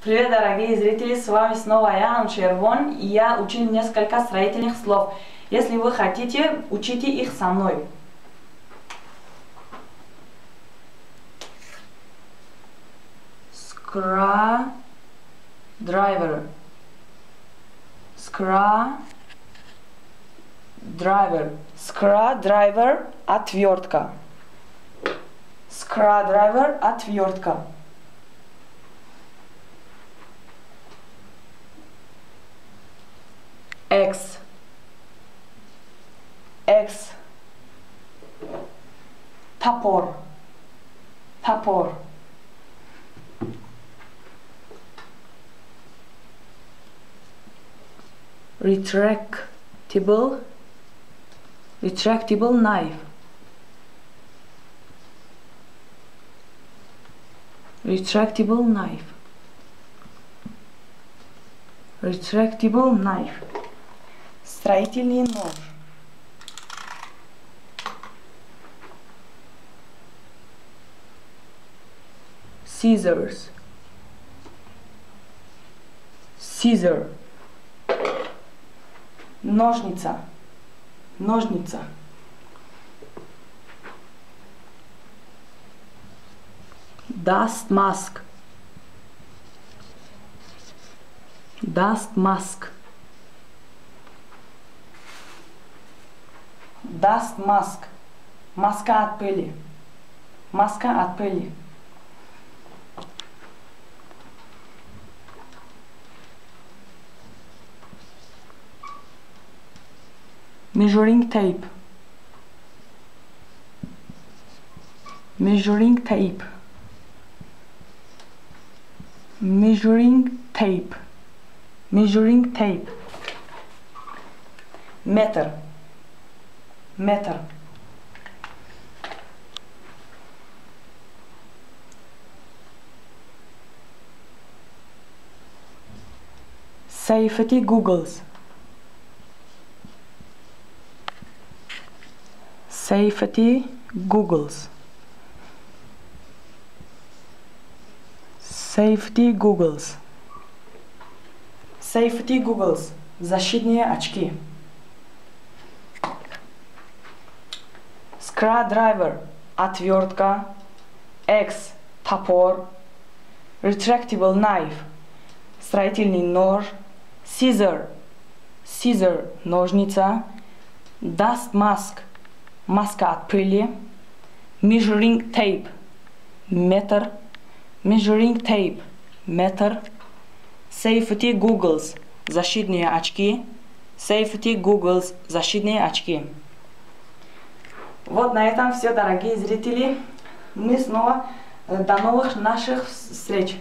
Привет, дорогие зрители, с вами снова я, Аншервон, и я учил несколько строительных слов. Если вы хотите, учите их со мной. Screwdriver. Screwdriver, отвертка. Screwdriver, отвертка. X. Топор. Retractable knife. Retractable knife. Строительный нож. Scissor. Ножница. Dust mask. Маска от пыли. Measuring tape. Метр. Safety goggles. Защитные очки. Screwdriver, отвертка. X, топор. Retractable knife, строительный нож. Scissor, ножница. Dust mask, маска от пыли. Measuring tape, метр. Safety goggles, защитные очки. Вот на этом все, дорогие зрители. Мы снова до новых наших встреч.